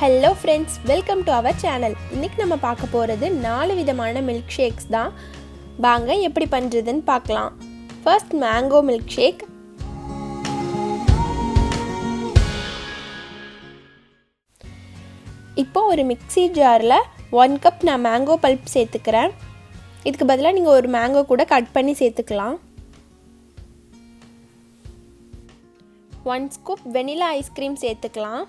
Hello friends, welcome to our channel. இன்றைக்கி நம்ம பார்க்க போகிறது 4 விதமான மில்க் ஷேக்ஸ் தான். வாங்க எப்படி பண்ணுறதுன்னு பார்க்கலாம். First mango milk shake. இப்போ ஒரு மிக்ஸி ஜாரில் 1 கப் நான் மேங்கோ பல்ப் சேர்த்துக்கிறேன். இதுக்கு பதிலாக நீங்கள் ஒரு மேங்கோ கூட கட் பண்ணி சேர்த்துக்கலாம். 1 ஸ்கூப் வெனிலா ஐஸ்கிரீம் சேர்த்துக்கலாம்.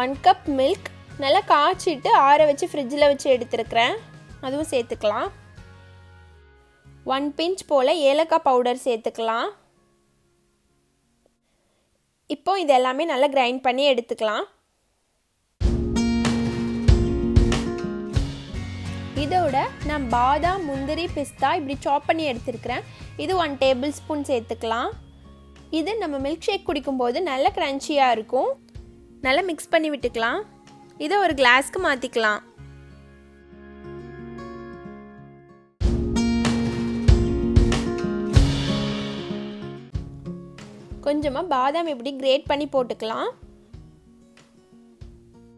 1 கப் மில்க் நல்லா காய்ச்சிட்டு ஆற வச்சு ஃப்ரிட்ஜில் வச்சு எடுத்துருக்கிறேன், அதுவும் சேர்த்துக்கலாம். 1 பிஞ்ச் போல் ஏலக்காய் பவுடர் சேர்த்துக்கலாம். இப்போ இது எல்லாமே நல்லா கிரைண்ட் பண்ணி எடுத்துக்கலாம். இதோட நான் பாதாம், முந்திரி, பிஸ்தா இப்படி சாப் பண்ணி எடுத்துருக்கிறேன். இது 1 டேபிள் ஸ்பூன் சேர்த்துக்கலாம். இது நம்ம மில்க் ஷேக் குடிக்கும்போது நல்ல க்ரன்ச்சியாக இருக்கும். நல்லா மிக்ஸ் பண்ணி விட்டுக்கலாம். இதை ஒரு கிளாஸ்க்கு மாற்றிக்கலாம். கொஞ்சமாக பாதாம் இப்படி கிரேட் பண்ணி போட்டுக்கலாம்.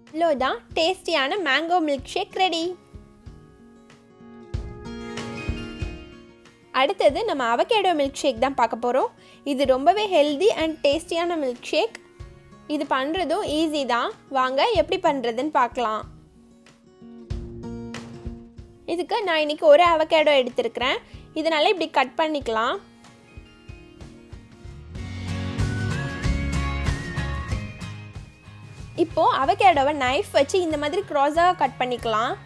இவ்வளோதான், டேஸ்டியான மேங்கோ மில்க் ஷேக் ரெடி. அடுத்தது நம்ம அவகேடோ மில்க் ஷேக் தான் பார்க்க போகிறோம். இது ரொம்பவே ஹெல்தி அண்ட் டேஸ்டியான மில்க் ஷேக். இது பண்ணுறதும் ஈஸி தான். வாங்க எப்படி பண்ணுறதுன்னு பார்க்கலாம். இதுக்கு நான் இன்றைக்கி ஒரு அவகேடோ எடுத்துருக்கிறேன். இதனால் இப்படி கட் பண்ணிக்கலாம். இப்போது அவகேடோவை நைஃப் வச்சு இந்த மாதிரி க்ராஸாக கட் பண்ணிக்கலாம்.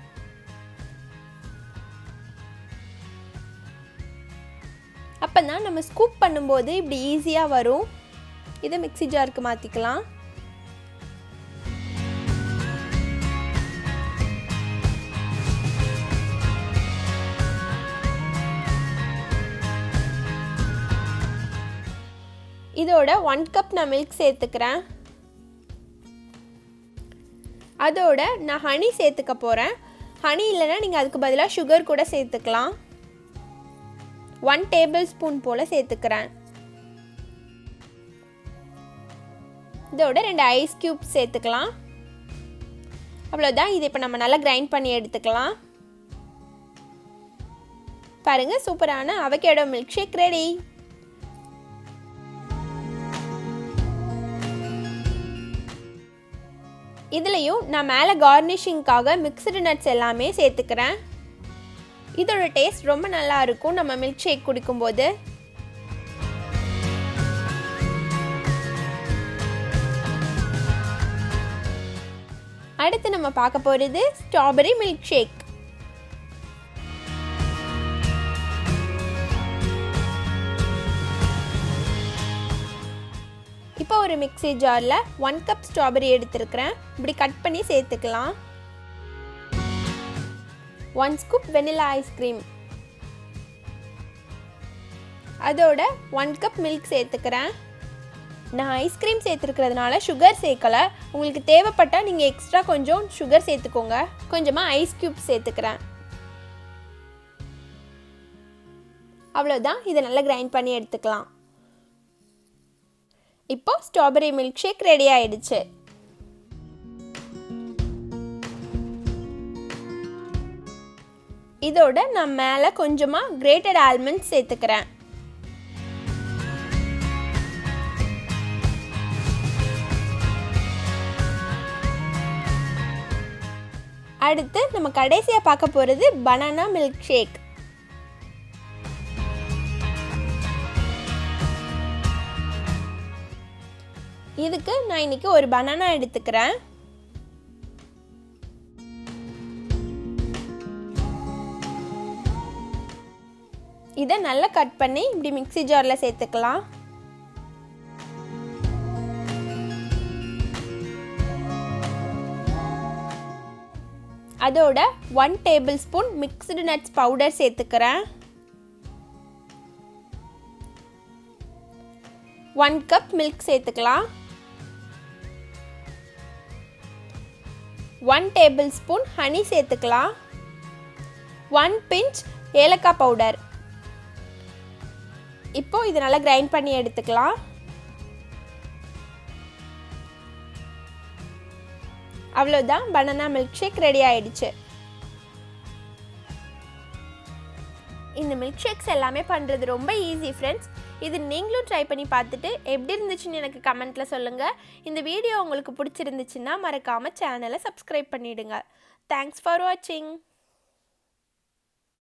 அப்போ தான் நம்ம ஸ்கூப் பண்ணும்போது இப்படி ஈஸியாக வரும். இதை மிக்ஸி ஜாருக்கு மாற்றிக்கலாம். இதோட 1 கப் நான் மில்க் சேர்த்துக்கிறேன். அதோட நான் ஹனி சேர்த்துக்க போகிறேன். ஹனி இல்லைன்னா நீங்கள் அதுக்கு பதிலாக சுகர் கூட சேர்த்துக்கலாம். 1 டேபிள் ஸ்பூன் போல் சேர்த்துக்கிறேன். இதோட 2 ஐஸ் க்யூப்ஸ் சேர்த்துக்கலாம். அவ்வளோதான். இதை இப்போ நம்ம நல்லா கிரைண்ட் பண்ணி எடுத்துக்கலாம். பாருங்கள், சூப்பரான அவகேடோ மில்க் ஷேக் ரெடி. இதுலேயும் நான் மேலே கார்னிஷிங்காக மிக்ஸ்டு நட்ஸ் எல்லாமே சேர்த்துக்கிறேன். இதோட டேஸ்ட் ரொம்ப நல்லா இருக்கும் நம்ம மில்க் ஷேக் குடிக்கும்போது. அடுத்து நம்ம பார்க்க போகிறது ஸ்ட்ராபெரி மில்க் ஷேக். இப்போ ஒரு மிக்ஸி ஜாரில் 1 கப் ஸ்ட்ராபெரி எடுத்துருக்கிறேன். இப்படி கட் பண்ணி சேர்த்துக்கலாம். 1 ஸ்கூப் வெனிலா ஐஸ்கிரீம். அதோட 1 கப் மில்க் சேர்த்துக்கிறேன். நான் ஐஸ்கிரீம் சேர்த்துருக்கிறதுனால சுகர் சேர்க்கலை. உங்களுக்கு தேவைப்பட்டால் நீங்கள் எக்ஸ்ட்ரா கொஞ்சம் சுகர் சேர்த்துக்கோங்க. கொஞ்சமாக ஐஸ் க்யூப் சேர்த்துக்கிறேன். அவ்வளோதான். இதை நல்லா கிரைண்ட் பண்ணி எடுத்துக்கலாம். இப்போ ஸ்ட்ராபெரி மில்க் ஷேக் ரெடி ஆயிடுச்சு. இதோட நான் மேலே கொஞ்சமாக கிரேட்டட் ஆல்மண்ட்ஸ் சேர்த்துக்கிறேன். அடுத்து நம்ம கடைசியாக பார்க்க போகிறது பனானா மில்க் ஷேக். இதுக்கு நான் இன்னைக்கு ஒரு பனானா எடுத்துக்கிறேன். இதை நல்லா கட் பண்ணி இப்படி மிக்ஸி ஜாரில் சேர்த்துக்கலாம். அதோட 1 table spoon mixed nuts powder சேர்த்துக்கிறேன். 1 கப் மில்க் சேர்த்துக்கலாம். 1 டேபிள் ஸ்பூன் ஹனி சேர்த்துக்கலாம். 1 பிஞ்ச் ஏலக்காய் பவுடர். இப்போ இதை நல்லா கிரைண்ட் பண்ணி எடுத்துக்கலாம். அவ்வளோதான், பனானா மில்க் ஷேக் ரெடி ஆயிடுச்சு. இந்த மில்க் ஷேக்ஸ் எல்லாமே பண்ணுறது ரொம்ப ஈஸி ஃப்ரெண்ட்ஸ். இது நீங்களும் ட்ரை பண்ணி பார்த்துட்டு எப்படி இருந்துச்சுன்னு எனக்கு கமெண்ட்டில் சொல்லுங்கள். இந்த வீடியோ உங்களுக்கு பிடிச்சிருந்துச்சுன்னா மறக்காமல் சேனலை சப்ஸ்கிரைப் பண்ணிவிடுங்க. தேங்க்ஸ் ஃபார் வாட்சிங்.